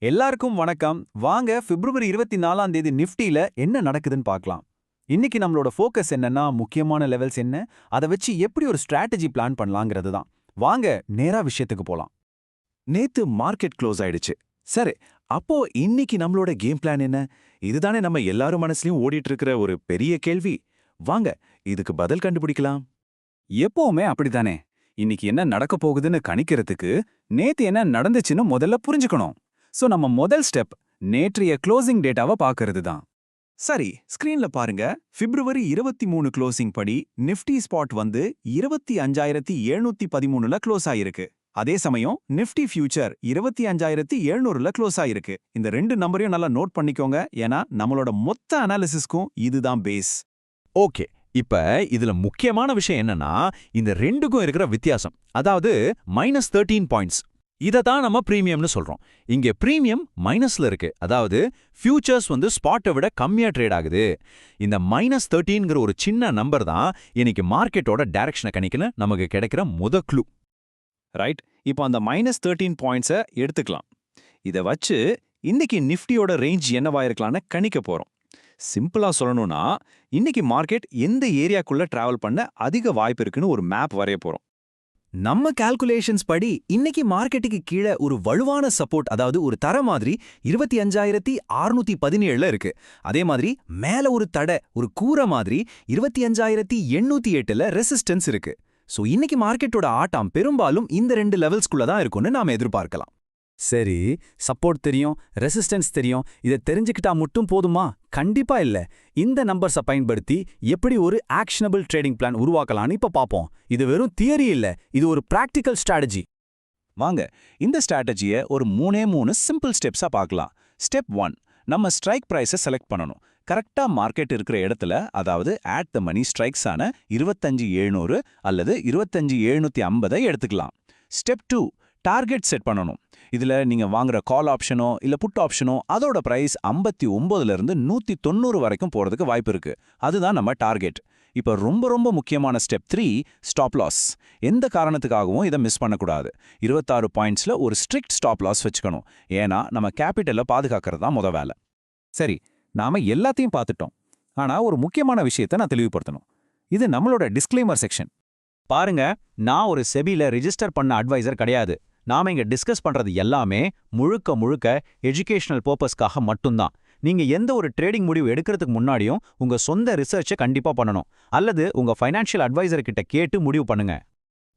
எல்லாருக்கும் வணக்கம். வாங்க பிப்ரவரி 24ஆம் தேதி நிஃப்டில என்ன நடக்குதுன்னு பார்க்கலாம். இன்னைக்கு நம்மளோட ஃபோக்கஸ் என்னன்னா, முக்கியமான லெவல்ஸ் என்ன, அதை வச்சு எப்படி ஒரு ஸ்ட்ராட்டஜி பிளான் பண்ணலாங்கிறது தான். வாங்க நேரா விஷயத்துக்கு போலாம். நேத்து மார்க்கெட் க்ளோஸ் ஆயிடுச்சு. சரி, அப்போ இன்னைக்கு நம்மளோட கேம் பிளான் என்ன? இதுதானே நம்ம எல்லாரும் மனசுலயும் ஓடிட்டு இருக்கிற ஒரு பெரிய கேள்வி. வாங்க இதுக்கு பதில் கண்டுபிடிக்கலாம். எப்பவுமே அப்படித்தானே. இன்னைக்கு என்ன நடக்க போகுதுன்னு கணிக்கிறதுக்கு நேத்து என்ன நடந்துச்சுன்னு முதல்ல புரிஞ்சுக்கணும். சோ நம்ம முதல் ஸ்டெப் நேற்றைய க்ளோசிங் டேட்டாவை பார்க்கறது தான். சரி, ஸ்கிரீன்ல பாருங்க. பிப்ரவரி 23 க்ளோசிங் படி நிஃப்டி ஸ்பாட் வந்து 25,713ல க்ளோஸ் ஆயிருக்கு. அதே சமயம் நிஃப்டி ஃபியூச்சர் 25,700ல க்ளோஸ் ஆயிருக்கு. இந்த ரெண்டு நம்பரையும் நல்லா நோட் பண்ணிக்கோங்க, ஏன்னா நம்மளோட மொத்த அனாலிசிஸ்க்கும் இதுதான் பேஸ். ஓகே, இப்ப இதுல முக்கியமான விஷயம் என்னன்னா, இந்த ரெண்டுக்கும் இருக்கிற வித்தியாசம். அதாவது -13 பாயிண்ட்ஸ். இதை தான் நம்ம பிரீமியம்னு சொல்றோம். இங்க பிரீமியம் மைனஸ்ல இருக்கு. அதாவது ஃபியூச்சர்ஸ் வந்து ஸ்பாட்டை விட கம்மியா ட்ரேட் ஆகுது. இந்த -13ங்கிற ஒரு சின்ன நம்பர் தான் இன்னைக்கு மார்க்கெட்டோட டைரக்ஷனை கணிக்கணும் நமக்கு கிடைக்கிற முத க்ளூ. ரைட், இப்போ அந்த -13 பாயிண்ட்ஸை எடுத்துக்கலாம். இதை வச்சு இன்னைக்கு நிஃப்டியோட ரேஞ்ச் என்னவா இருக்கலாம்னு கணிக்க போறோம். சிம்பிளா சொல்லணும்னா, இன்னைக்கு மார்க்கெட் எந்த ஏரியாக்குள்ள டிராவல் பண்ண அதிக வாய்ப்பு இருக்குன்னு ஒரு மேப் வரைய போறோம். நம்ம கால்குலேஷன்ஸ் படி இன்னைக்கு மார்க்கெட்டுக்கு கீழே ஒரு வலுவான சப்போர்ட், அதாவது ஒரு தர மாதிரி 25,617ல இருக்கு. அதே மாதிரி மேல ஒரு தடை, ஒரு கூரை மாதிரி 25,808ல ரெசிஸ்டன்ஸ் இருக்கு. சோ இன்னைக்கு மார்க்கெட்டோட ஆட்டம் பெரும்பாலும் இந்த ரெண்டு லெவல்ஸ்குள்ள தான் இருக்கும்னு நாம எதிர்பார்க்கலாம். சரி, சப்போர்ட் தெரியும், ரெசிஸ்டன்ஸ் தெரியும். இதை தெரிஞ்சுக்கிட்டா மட்டும் போதுமா? கண்டிப்பா இல்ல. இந்த நம்பர்ஸை பயன்படுத்தி எப்படி ஒரு ஆக்ஷனபிள் ட்ரேடிங் பிளான் உருவாக்கலாம்னு இப்ப பாப்போம். இது வெறும் தியரி இல்ல, இது ஒரு பிராக்டிக்கல் ஸ்ட்ராட்டஜி. வாங்க இந்த ஸ்ட்ராட்டஜியை ஒரு 3 சிம்பிள் ஸ்டெப்ஸா பார்க்கலாம். ஸ்டெப் 1, நம்ம ஸ்ட்ரைக் பிரைஸை செலக்ட் பண்ணணும். கரெக்டா மார்க்கெட் இருக்கிற இடத்துல, அதாவது ஆட் த மணி ஸ்ட்ரைக்ஸான 25,700 அல்லது 25,750 எடுத்துக்கலாம். ஸ்டெப் 2, டார்கெட் செட் பண்ணணும். இதுல நீங்க வாங்குற கால் ஆப்ஷனோ இல்ல புட் ஆப்ஷனோ அதோட பிரைஸ் 59ல இருந்து 190 வரைக்கும் போறதுக்கு வாய்ப்பு இருக்கு. அதுதான் நம்ம டார்கெட். இப்ப ரொம்ப முக்கியமான ஸ்டெப் 3, ஸ்டாப் லாஸ். எந்த காரணத்துக்காகவும் இதை மிஸ் பண்ணக்கூடாது. 26 பாயிண்ட்ஸ்ல ஒரு ஸ்ட்ரிக்ட் ஸ்டாப் லாஸ் வச்சுக்கணும். ஏன்னா நம்ம கேபிட்டலை பாதுகாக்கிறது தான் முத வேலை. சரி, நாம எல்லாத்தையும் பார்த்துட்டோம். ஆனா ஒரு முக்கியமான விஷயத்தை நான் தெளிவுபடுத்தணும். இது நம்மளோட டிஸ்க்ளைமர் செக்ஷன். பாருங்க, நான் ஒரு செபில ரிஜிஸ்டர் பண்ண அட்வைசர் கிடையாது. நாம இங்க டிஸ்கஸ் பண்றது எல்லாமே முழுக்க எஜுகேஷனல் பர்பஸ்க்காக மட்டும்தான். நீங்க எந்த ஒரு ட்ரேடிங் முடிவு எடுக்கிறதுக்கு முன்னாடியும் உங்க சொந்த ரிசர்ச்சை கண்டிப்பா பண்ணணும், அல்லது உங்க ஃபைனான்ஷியல் அட்வைசர் கிட்ட கேட்டு முடிவு பண்ணுங்க.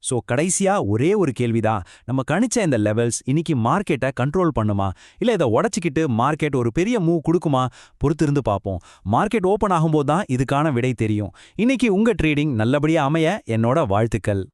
சோ கடைசியா ஒரே ஒரு கேள்விதான். நம்ம கணிச்ச இந்த லெவல்ஸ் இன்னைக்கு மார்க்கெட்டை கண்ட்ரோல் பண்ணுமா, இல்ல இதை உடைச்சிக்கிட்டு மார்க்கெட் ஒரு பெரிய மூவ் கொடுக்குமா? பொறுத்திருந்து பார்ப்போம். மார்க்கெட் ஓபன் ஆகும்போது தான் இதுக்கான விடை தெரியும். இன்னைக்கு உங்க ட்ரேடிங் நல்லபடியா அமைய என்னோட வாழ்த்துக்கள்.